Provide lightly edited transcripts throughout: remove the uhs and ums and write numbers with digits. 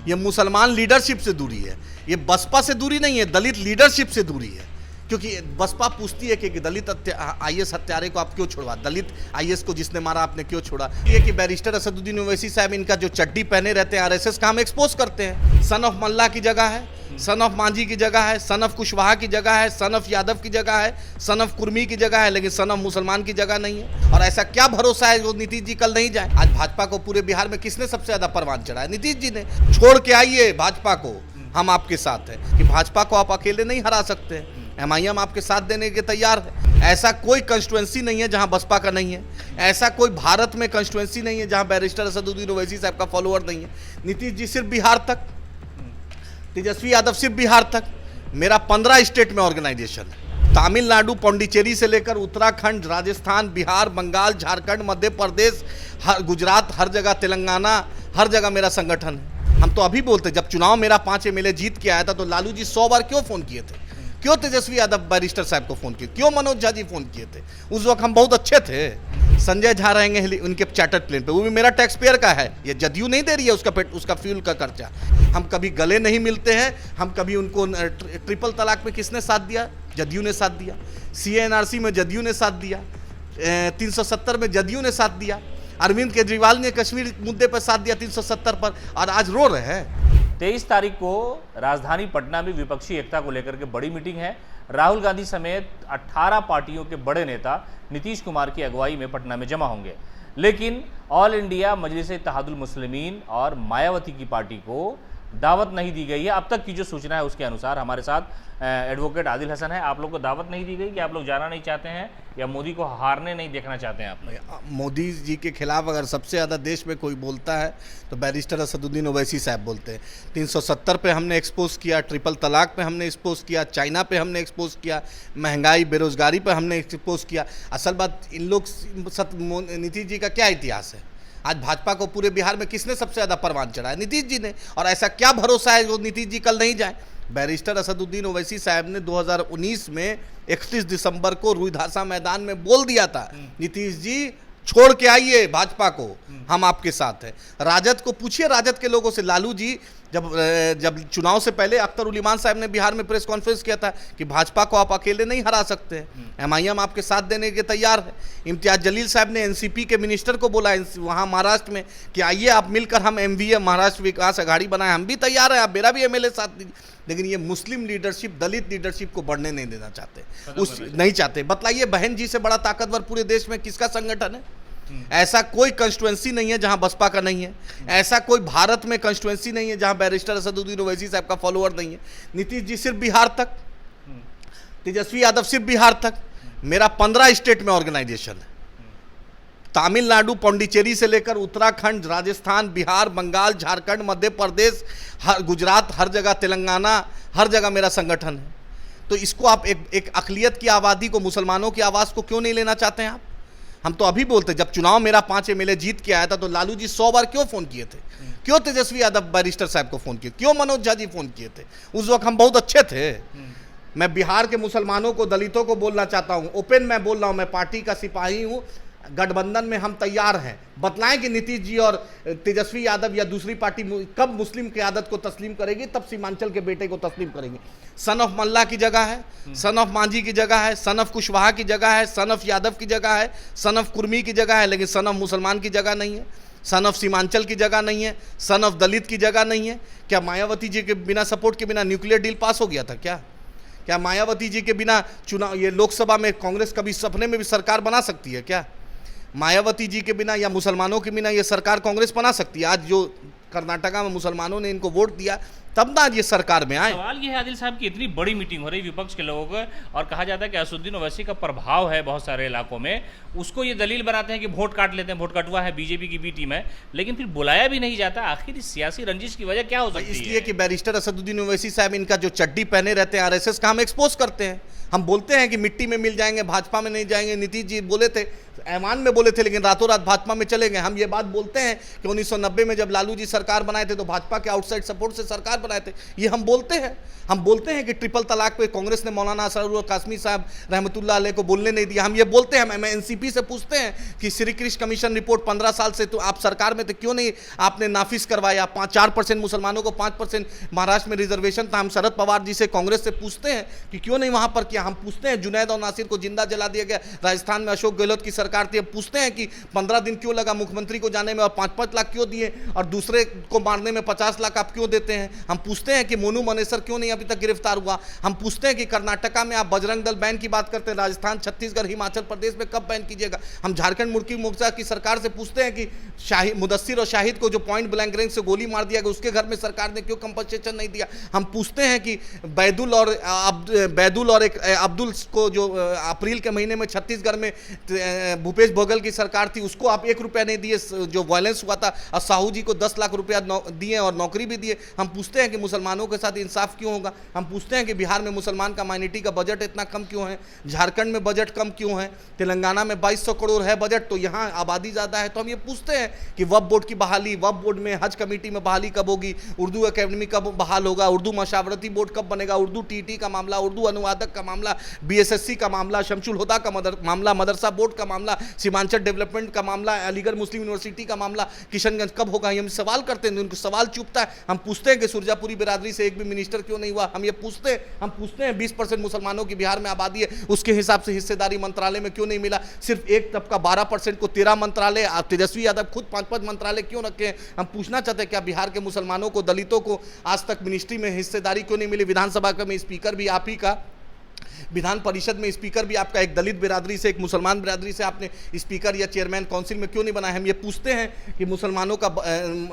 ये मुसलमान लीडरशिप से दूरी है, ये बसपा से दूरी नहीं है, दलित लीडरशिप से दूरी है। क्योंकि बसपा पूछती है कि दलित आईएएस हत्यारे को आप क्यों छोड़वा, दलित आईएएस को जिसने मारा आपने क्यों छोड़ा। ये कि बैरिस्टर असदुद्दीन ओवैसी साहब इनका जो चड्डी पहने रहते हैं आरएसएस का, हम एक्सपोज करते हैं। सन ऑफ मल्ला की जगह है, सन ऑफ मांझी की जगह है, सन ऑफ कुशवाहा की जगह है, सन ऑफ यादव की जगह है, सन ऑफ कुर्मी की जगह है, लेकिन सन ऑफ मुसलमान की जगह नहीं है। और ऐसा क्या भरोसा है जो नीतीश जी कल नहीं जाए। आज भाजपा को पूरे बिहार में किसने सबसे ज्यादा परवान चढ़ाया? नीतीश जी ने। छोड़ के आइए भाजपा को, हम आपके साथ हैं। कि भाजपा को आप अकेले नहीं हरा सकते, एमआईएम आपके साथ देने के तैयार है। ऐसा कोई कंस्टिट्यूएंसी नहीं है जहां बसपा का नहीं है, ऐसा कोई भारत में कंस्टिट्यूएंसी नहीं है जहां बैरिस्टर असदुद्दीन ओवैसी साहब का फॉलोअर नहीं है। नीतीश जी सिर्फ बिहार तक, तेजस्वी यादव सिर्फ बिहार तक, मेरा 15 स्टेट में ऑर्गेनाइजेशन है। तमिलनाडु, पौंडीचेरी से लेकर उत्तराखंड, राजस्थान, बिहार, बंगाल, झारखंड, मध्य प्रदेश, गुजरात, हर जगह, तेलंगाना, हर जगह मेरा संगठन है। हम तो अभी बोलते, जब चुनाव मेरा 5 एमएलए जीत के आया था तो लालू जी 100 बार क्यों फोन किए थे, क्यों तेजस्वी यादव बैरिस्टर साहब को फोन किए, क्यों मनोज झा जी फोन किए थे। उस वक्त हम बहुत अच्छे थे। संजय झा रहेंगे उनके चार्टर्ड प्लेन पे, वो भी मेरा टैक्स पेयर का है, ये जदयू नहीं दे रही है उसका फ्यूल का खर्चा। हम कभी गले नहीं मिलते हैं, हम कभी उनको ट्रिपल तलाक में किसने साथ दिया? जदयू ने साथ दिया। सीएनआरसी में जदयू ने साथ दिया, 370 में जदयू ने साथ दिया। अरविंद केजरीवाल ने कश्मीर मुद्दे पर साथ दिया 370 पर, और आज रो रहे हैं। 23 तारीख को राजधानी पटना में विपक्षी एकता को लेकर के बड़ी मीटिंग है। राहुल गांधी समेत 18 पार्टियों के बड़े नेता नीतीश कुमार की अगुवाई में पटना में जमा होंगे। लेकिन ऑल इंडिया मजलिस-ए-इत्तेहादुल मुस्लिमीन और मायावती की पार्टी को दावत नहीं दी गई है। अब तक की जो सूचना है उसके अनुसार हमारे साथ एडवोकेट आदिल हसन है। आप लोग को दावत नहीं दी गई कि आप लोग जाना नहीं चाहते हैं या मोदी को हारने नहीं देखना चाहते हैं आप? मोदी जी के खिलाफ अगर सबसे ज़्यादा देश में कोई बोलता है तो बैरिस्टर असदुद्दीन ओवैसी साहब बोलते हैं। 370 पे हमने एक्सपोज किया, ट्रिपल तलाक पे हमने एक्सपोज किया, चाइना पे हमने एक्सपोज किया, महंगाई बेरोजगारी पे हमने एक्सपोज किया। असल बात इन लोग नीतीश जी का क्या इतिहास है? आज भाजपा को पूरे बिहार में किसने सबसे ज़्यादा परवान चढ़ाया? नीतीश जी ने। और ऐसा क्या भरोसा है जो नीतीश जी कल नहीं जाए? बैरिस्टर असदुद्दीन ओवैसी साहब ने 2019 में 31 दिसंबर को रुईधासा मैदान में बोल दिया था, नीतीश जी छोड़ के आइए भाजपा को, हम आपके साथ हैं। राजद को पूछिए, राजद के लोगों से। लालू जी जब चुनाव से पहले अख्तर उल इमान साहब ने बिहार में प्रेस कॉन्फ्रेंस किया था कि भाजपा को आप अकेले नहीं हरा सकते हैं, एमआईएम आपके साथ देने के तैयार है। इम्तियाज जलील साहब ने एनसीपी के मिनिस्टर को बोला वहाँ महाराष्ट्र में कि आइए आप मिलकर हम एमवीए महाराष्ट्र विकास अघाड़ी बनाए, हम भी तैयार हैं, आप मेरा भी एमएलए साथ दीजिए। लेकिन ये मुस्लिम लीडरशिप, दलित लीडरशिप को बढ़ने नहीं देना चाहते, नहीं चाहते। बतलाइए, बहन जी से बड़ा ताकतवर पूरे देश में किसका संगठन है? ऐसा कोई कंस्टिट्यूएंसी नहीं है जहां बसपा का नहीं है, ऐसा कोई भारत में कंस्टिट्यूएंसी नहीं है जहां बैरिस्टर असदुद्दीन ओवैसी साहब का फॉलोअर नहीं है। नीतीश जी सिर्फ बिहार तक, तेजस्वी यादव सिर्फ बिहार तक, मेरा 15 स्टेट में ऑर्गेनाइजेशन है। तमिलनाडु, पौंडीचेरी से लेकर उत्तराखंड, राजस्थान, बिहार, बंगाल, झारखंड, मध्य प्रदेश, गुजरात, हर जगह, तेलंगाना, हर जगह मेरा संगठन है। तो इसको आप एक अक़लियत की आबादी को, मुसलमानों की आवाज़ को क्यों नहीं लेना चाहते हैं आप? हम तो अभी बोलते, जब चुनाव मेरा 5 एमएलए जीत के आया था तो लालू जी 100 बार क्यों फोन किए थे, क्यों तेजस्वी यादव बैरिस्टर साहब को फोन किए, क्यों मनोज झा जी फोन किए थे। उस वक्त हम बहुत अच्छे थे। मैं बिहार के मुसलमानों को, दलितों को बोलना चाहता हूँ, ओपन मैं बोल रहा हूँ, मैं पार्टी का सिपाही हूँ, गठबंधन में हम तैयार हैं। बतलाएं कि नीतीश जी और तेजस्वी यादव या दूसरी पार्टी कब मुस्लिम क़यादत को तस्लीम करेगी, तब सीमांचल के बेटे को तस्लीम करेंगे। सन ऑफ मल्ला की जगह है, सन ऑफ मांझी की जगह है, सन ऑफ कुशवाहा की जगह है, सन ऑफ यादव की जगह है, सन ऑफ कुर्मी की जगह है, लेकिन सन ऑफ मुसलमान की जगह नहीं है, सन ऑफ सीमांचल की जगह नहीं है, सन ऑफ दलित की जगह नहीं है। क्या मायावती जी के बिना सपोर्ट के बिना न्यूक्लियर डील पास हो गया था क्या मायावती जी के बिना चुनाव, ये लोकसभा में कांग्रेस कभी सपने में भी सरकार बना सकती है क्या? मायावती जी के बिना या मुसलमानों के बिना ये सरकार कांग्रेस बना सकती है? आज जो कर्नाटका में मुसलमानों ने इनको वोट दिया तब ना ये सरकार में आए। सवाल ये है आदिल साहब की इतनी बड़ी मीटिंग हो रही विपक्ष के लोगों को, और कहा जाता है कि असदुद्दीन ओवैसी का प्रभाव है बहुत सारे इलाकों में, उसको ये दलील बनाते हैं कि वोट काट लेते हैं, वोट कटवा है बीजेपी की बी टीम है, लेकिन फिर बुलाया भी नहीं जाता। आखिर इस सियासी रंजिश की वजह क्या हो सकती है? इसलिए कि बैरिस्टर असदुद्दीन ओवैसी साहब इनका जो चड्डी पहने रहते हैं आरएसएस का, हम एक्सपोज करते हैं। हम बोलते हैं कि मिट्टी में मिल जाएंगे, भाजपा में नहीं जाएंगे। नीतीश जी बोले थे, ऐवान में बोले थे, लेकिन रातों रात भाजपा में चले गए। हम ये बात बोलते हैं कि 1990 में जब लालू जी सरकार बनाए थे तो भाजपा के आउटसाइड सपोर्ट से सरकार बनाए थे, ये हम बोलते हैं कि ट्रिपल तलाक पे कांग्रेस ने मौलाना असरुल कासमी साहब रहमतुल्लाह अलैह को बोलने नहीं दिया, हम ये बोलते हैं। हम एनसीपी से पूछते हैं कि श्री कृष्ण कमीशन रिपोर्ट 15 साल से तो आप सरकार में थे, क्यों नहीं आपने नाफिज करवाया? 4% मुसलमानों को 5% महाराष्ट्र में रिजर्वेशन था। हम शरद पवार जी से कांग्रेस से पूछते हैं कि क्यों नहीं वहां पर किया। हम पूछते हैं जुनैद और नासिर को जिंदा जला दिया गया, राजस्थान में अशोक गहलोत की सरकार थी, हम पूछते हैं कि 15 दिन क्यों लगा मुख्यमंत्री को जाने में और 5-5 लाख क्यों दिए और दूसरे को मारने में 50 लाख आप क्यों देते हैं? हम पूछते हैं कि मोनू मनेसर क्यों नहीं अभी तक गिरफ्तार हुआ? हम पूछते हैं कि कर्नाटका में आप बजरंग दल बैन की बात करते हैं, राजस्थान, छत्तीसगढ़, हिमाचल प्रदेश में कब बैन कीजिएगा? हम झारखंड मुक्ति मोर्चा की सरकार से पूछते हैं कि मुदस्सिर और शाहिद को जो पॉइंट ब्लैंक रेंज से गोली मार दिया गया उसके घर में सरकार ने क्यों कंपनसेशन नहीं दिया? हम पूछते हैं कि बैदुल और एक अब्दुल को जो अप्रैल के महीने में छत्तीसगढ़ में भूपेश बघेल की सरकार थी उसको आप 1 रुपया नहीं दिए, जो वायलेंस हुआ था, और साहू जी को 10 लाख रुपया दिए और नौकरी भी दिए। हम पूछते हैं कि मुसलमानों के साथ इंसाफ क्यों होगा? हम पूछते हैं कि बिहार में मुसलमान का माइनॉरिटी का बजट इतना कम क्यों है? झारखंड में बजट कम क्यों है? तेलंगाना में 2200 करोड़ है बजट तो यहाँ आबादी ज़्यादा है। तो हम ये पूछते हैं कि वक्फ बोर्ड की बहाली, वक्फ बोर्ड में हज कमेटी में बहाली कब होगी? उर्दू एकेडमी कब बहाल होगा? उर्दू मशावरती बोर्ड कब बनेगा? उर्दू टीटी का मामला, उर्दू अनुवादक का मामला, बीएसएससी का मामला, शमशुल हुदा का मामला, मदरसा बोर्ड का मामला, सीमांचल डेवलपमेंट का मामला, अलीगढ़ मुस्लिम यूनिवर्सिटी का मामला, किशनगंज कब होगा? हम सवाल करते हैं, उनको सवाल चुपता है। हम पूछते हैं कि सुरजापुरी बिरादरी से एक भी मिनिस्टर क्यों नहीं हुआ? हम ये पूछते हैं 20% मुसलमानों की बिहार में आबादी है, उसके हिसाब से हिस्सेदारी मंत्रालय में क्यों नहीं मिला? सिर्फ एक तबका 12% को 13 मंत्रालय, तेजस्वी यादव खुद 5-5 मंत्रालय क्यों रखे हैं? हम पूछना चाहते हैं क्या बिहार के मुसलमानों को, दलितों को आज तक मिनिस्ट्री में हिस्सेदारी क्यों नहीं मिली? विधानसभा में स्पीकर भी आप ही का, विधान परिषद में स्पीकर भी आपका एक दलित बिरादरी से, एक मुसलमान बिरादरी से आपने स्पीकर या चेयरमैन काउंसिल में क्यों नहीं बनाया? हम ये पूछते हैं कि मुसलमानों का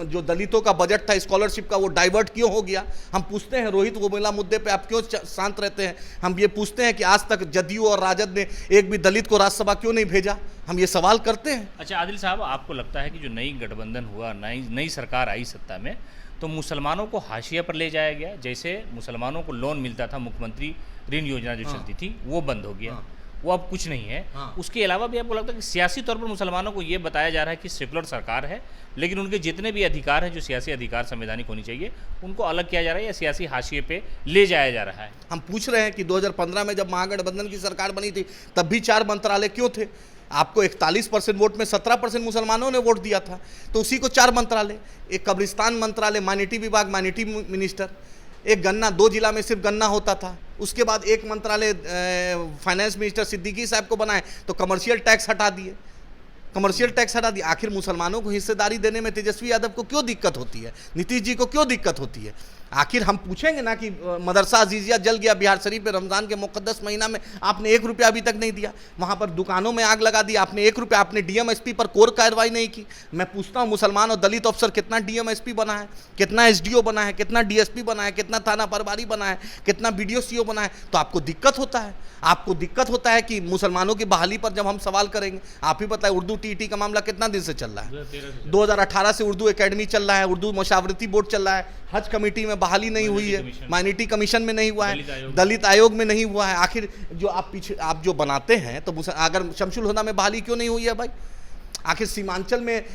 जो दलितों का बजट था स्कॉलरशिप का वो डाइवर्ट क्यों हो गया? हम पूछते हैं रोहित वोमेला मुद्दे पे आप क्यों शांत रहते हैं? हम ये पूछते हैं कि आज तक जदयू और राजद ने एक भी दलित को राज्यसभा क्यों नहीं भेजा? हम ये सवाल करते हैं। अच्छा आदिल साहब, आपको लगता है कि जो नई गठबंधन हुआ, नई सरकार आई सत्ता में, तो मुसलमानों को हाशिया पर ले जाया गया? जैसे मुसलमानों को लोन मिलता था, मुख्यमंत्री ऋण योजना जो चलती थी वो बंद हो गया, वो अब कुछ नहीं है। उसके अलावा भी आपको लगता है कि सियासी तौर पर मुसलमानों को ये बताया जा रहा है कि सेकुलर सरकार है, लेकिन उनके जितने भी अधिकार हैं जो सियासी अधिकार संवैधानिक होनी चाहिए उनको अलग किया जा रहा है या सियासी हाशिए पे ले जाया जा रहा है? हम पूछ रहे हैं कि 2015 में जब महागठबंधन की सरकार बनी थी तब भी 4 मंत्रालय क्यों थे? आपको 41% वोट में 17% मुसलमानों ने वोट दिया था, तो उसी को 4 मंत्रालय, एक कब्रिस्तान मंत्रालय, माइनॉरिटी विभाग, माइनॉरिटी मिनिस्टर, एक गन्ना, 2 जिला में सिर्फ गन्ना होता था। उसके बाद एक मंत्रालय फाइनेंस मिनिस्टर सिद्दीकी साहब को बनाए तो कमर्शियल टैक्स हटा दिए, आखिर मुसलमानों को हिस्सेदारी देने में तेजस्वी यादव को क्यों दिक्कत होती है? नीतीश जी को क्यों दिक्कत होती है? आखिर हम पूछेंगे ना कि मदरसा अजीजिया जल गया बिहार शरीफ में रमज़ान के मुक़द्दस महीना में, आपने 1 रुपया अभी तक नहीं दिया। वहाँ पर दुकानों में आग लगा दी, आपने 1 रुपया, आपने डीएमएसपी पर कोर कार्रवाई नहीं की। मैं पूछता हूँ मुसलमान और दलित अफसर कितना डीएमएसपी बना है, कितना एसडीओ बना है, कितना डीएसपी बना है, कितना थाना प्रभारी बना है, कितना बीडीओ सीओ बना है? तो आपको दिक्कत होता है कि मुसलमानों की बहाली पर जब हम सवाल करेंगे, आप ही बताएं उर्दू टीटी का मामला कितना दिन से चल रहा है? 2018 से उर्दू एकेडमी चल रहा है, उर्दू मशावरती बोर्ड चल रहा है, हज कमेटी में बहाली नहीं हुई है, माइनॉरिटी कमीशन में नहीं हुआ है, दलित आयोग में नहीं हुआ है। आखिर जो आप जो बनाते हैं तो अगर शमशुल हुदा में बहाली क्यों नहीं हुई है भाई? आखिर सीमांचल में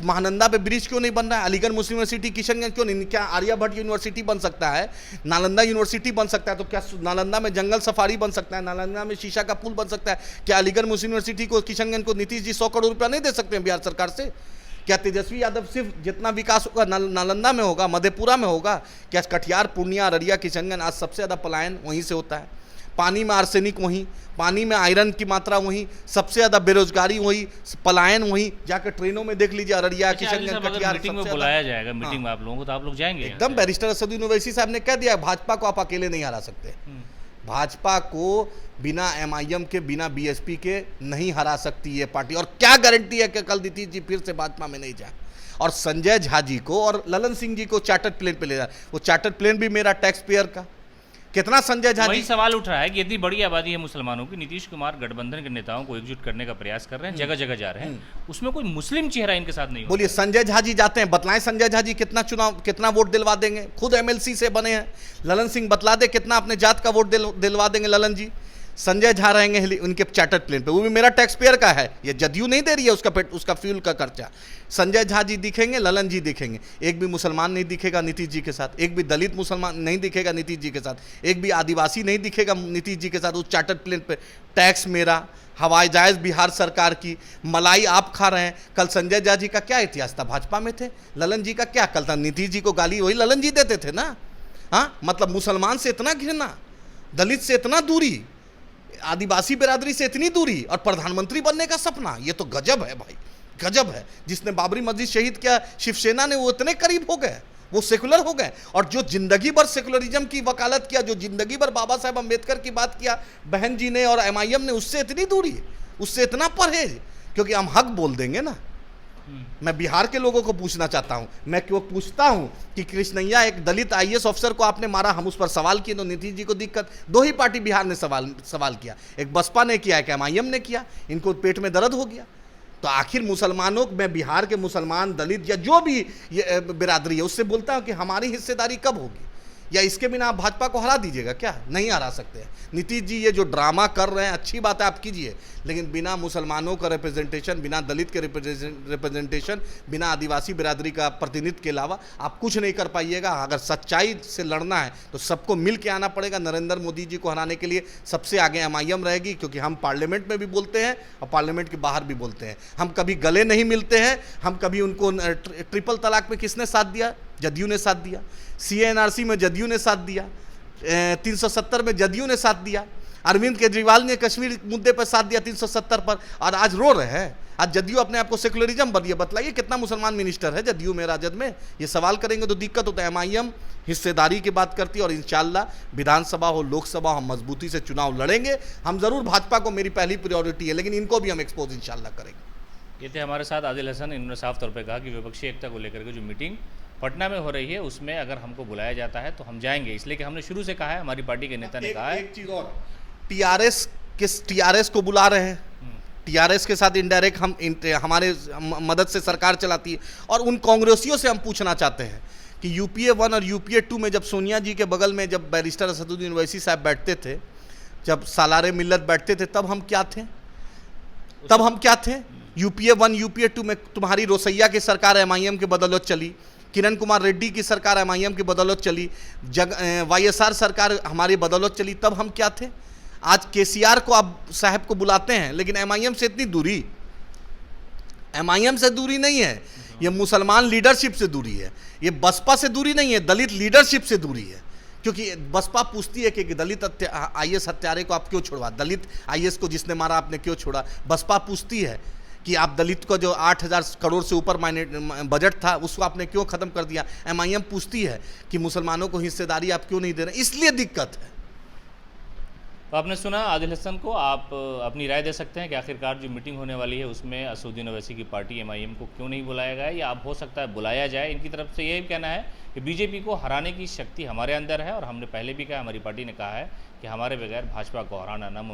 महानंदा पे ब्रिज क्यों नहीं बन रहा है? अलीगढ़ मुस्लिम यूनिवर्सिटी किशनगंज क्यों नहीं? क्या आर्यभट्ट यूनिवर्सिटी बन सकता है? नालंदा यूनिवर्सिटी बन सकता है? तो क्या नालंदा में जंगल सफारी बन सकता है? नालंदा में शीशा का पुल बन सकता है? क्या अलीगढ़ मुस्लिम यूनिवर्सिटी को, किशनगंज को नीतीश जी 100 करोड़ रुपया नहीं दे सकते हैं बिहार सरकार से? क्या तेजस्वी यादव सिर्फ जितना विकास होगा नालंदा में होगा, मधेपुरा में होगा? क्या कटिहार, पूर्णिया, अररिया, किशनगंज, आज सबसे ज़्यादा पलायन वहीं से होता है। पानी में आर्सेनिक वहीं, पानी में आयरन की मात्रा वहीं, सबसे ज़्यादा बेरोजगारी वहीं, पलायन वहीं। जाकर ट्रेनों में देख लीजिए, अररिया, किशनगंज, कटिहार। मीटिंग में बुलाया जाएगा, मीटिंग में आप लोगों को, तो आप लोग जाएंगे? एकदम। बैरिस्टर असदुद्दीन ओवैसी साहब ने कह दिया भाजपा को आप अकेले नहीं हरा सकते, भाजपा को बिना एमआईएम के, बिना बीएसपी के नहीं हरा सकती ये पार्टी। और क्या गारंटी है कि कल नीतीश जी फिर से भाजपा में नहीं जाए? और संजय झा जी को और ललन सिंह जी को चार्टर्ड प्लेन पे ले जाए, वो चार्टर्ड प्लेन भी मेरा टैक्स पेयर का। कितना संजय झा जी, सवाल उठ रहा है कि इतनी बड़ी आबादी है मुसलमानों की, नीतीश कुमार गठबंधन के नेताओं को एकजुट करने का प्रयास कर रहे हैं, जगह जगह जा रहे हैं, उसमें कोई मुस्लिम चेहरा इनके साथ नहीं? बोलिए, संजय झा जी जाते हैं, बतलाएं संजय झा जी कितना वोट दिलवा देंगे? खुद एमएलसी से बने हैं। ललन सिंह बतला दे कितना अपने जात का वोट दिलवा देंगे ललन जी। संजय झा रहेंगे उनके चार्टर्ड प्लेन पे, वो भी मेरा टैक्स पेयर का है, ये जदयू नहीं दे रही है उसका फ्यूल का खर्चा। संजय झा जी दिखेंगे, ललन जी दिखेंगे, एक भी मुसलमान नहीं दिखेगा नीतीश जी के साथ, एक भी दलित मुसलमान नहीं दिखेगा नीतीश जी के साथ, एक भी आदिवासी नहीं दिखेगा नीतीश जी के साथ उस चार्टर्ड प्लेन पे। टैक्स मेरा, हवाई जहाज बिहार सरकार की, मलाई आप खा रहे हैं। कल संजय झा जी का क्या इतिहास था, भाजपा में थे। ललन जी का क्या कल था, नीतीश जी को गाली वही ललन जी देते थे ना। हाँ, मतलब मुसलमान से इतना घृणा, दलित से इतना दूरी, आदिवासी बिरादरी से इतनी दूरी, और प्रधानमंत्री बनने का सपना, ये तो गजब है भाई, गजब है। जिसने बाबरी मस्जिद शहीद किया शिवसेना ने, वो इतने करीब हो गए, वो सेकुलर हो गए। और जो जिंदगी भर सेकुलरिज्म की वकालत किया, जो जिंदगी भर बाबा साहब अम्बेडकर की बात किया बहन जी ने और MIM ने, उससे इतनी दूरी, उससे इतना परहेज, क्योंकि हम हक बोल देंगे ना। मैं बिहार के लोगों को पूछना चाहता हूं, मैं क्यों पूछता हूं कि कृष्णैया एक दलित IAS ऑफिसर को आपने मारा, हम उस पर सवाल किए तो नीतीश जी को दिक्कत। दो ही पार्टी बिहार ने सवाल किया, एक बसपा ने किया, एक MIM ने किया, इनको पेट में दर्द हो गया। तो आखिर मुसलमानों, मैं बिहार के मुसलमान, दलित या जो भी ये बिरादरी है, उससे बोलता हूं कि हमारी हिस्सेदारी कब होगी, या इसके बिना आप भाजपा को हरा दीजिएगा क्या? नहीं हरा सकते हैं। नीतीश जी ये जो ड्रामा कर रहे हैं, अच्छी बात है आप कीजिए, लेकिन बिना मुसलमानों का रिप्रेजेंटेशन, बिना दलित के रिप्रेजेंटेशन, बिना आदिवासी बिरादरी का प्रतिनिधित्व के अलावा आप कुछ नहीं कर पाइएगा। अगर सच्चाई से लड़ना है तो सबको मिल के आना पड़ेगा। नरेंद्र मोदी जी को हराने के लिए सबसे आगे MIM रहेगी, क्योंकि हम पार्लियामेंट में भी बोलते हैं और पार्लियामेंट के बाहर भी बोलते हैं। हम कभी गले नहीं मिलते हैं, हम कभी उनको ट्रिपल तलाक में किसने साथ दिया? जदयू ने साथ दिया। CNRC में जदयू ने साथ दिया, 370 में जदयू ने साथ दिया, अरविंद केजरीवाल ने कश्मीर मुद्दे पर साथ दिया 370 पर, और आज रो रहे हैं। आज जदयू अपने आप को सेकुलरिज्म बनिए, बतलाइए कितना मुसलमान मिनिस्टर है जदयू में, राजद में? ये सवाल करेंगे तो दिक्कत होता है। MIM हिस्सेदारी की बात करती है, और इंशाल्लाह विधानसभा हो लोकसभा हम मजबूती से चुनाव लड़ेंगे। हम जरूर, भाजपा को मेरी पहली प्रायोरिटी है, लेकिन इनको भी हम एक्सपोज इंशाल्लाह करेंगे। ये थे हमारे साथ आदिल हसन। इन्होंने साफ तौर पर कहा कि विपक्षी एकता को लेकर के जो मीटिंग पटना में हो रही है, उसमें अगर हमको बुलाया जाता है तो हम जाएंगे, इसलिए कि हमने शुरू से कहा है, हमारी पार्टी के नेता ने कहा है। एक चीज और, TRS को बुला रहे हैं, TRS के साथ इनडायरेक्ट हमारे मदद से सरकार चलाती है। और उन कांग्रेसियों से हम पूछना चाहते हैं कि UPA 1 और UPA 2 में जब सोनिया जी के बगल में जब बैरिस्टर असदुद्दीन ओवैसी साहब बैठते थे, जब सालारे मिल्लत बैठते थे, तब हम क्या थे? UPA 1 UPA 2 में तुम्हारी रोसैया की सरकार MIM के बदौलत चली, किरण कुमार रेड्डी की सरकार MIM की बदौलत चली, YSR सरकार हमारी बदौलत चली, तब हम क्या थे? आज KCR को आप साहब को बुलाते हैं, लेकिन MIM से इतनी दूरी, MIM से दूरी नहीं है, ये मुसलमान लीडरशिप से दूरी है, ये बसपा से दूरी नहीं है, दलित लीडरशिप से दूरी है। क्योंकि बसपा पूछती है कि दलित IAS हत्यारे को आप क्यों छोड़वा, दलित IAS को जिसने मारा आपने क्यों छोड़ा? बसपा पूछती है कि आप दलित को जो 8,000 करोड़ से ऊपर बजट था, उसको आपने क्यों खत्म कर दिया? MIM पूछती है कि मुसलमानों को हिस्सेदारी आप क्यों नहीं दे रहे? इसलिए दिक्कत है। तो आपने सुना आदिल हसन को, आप अपनी राय दे सकते हैं कि आखिरकार जो मीटिंग होने वाली है उसमें असदुद्दीन ओवैसी की पार्टी MIM को क्यों नहीं बुलाया गया, या अब हो सकता है बुलाया जाए। इनकी तरफ से यही कहना है कि BJP को हराने की शक्ति हमारे अंदर है, और हमने पहले भी कहा, हमारी पार्टी ने कहा है कि हमारे बगैर भाजपा को हराना नामुमकिन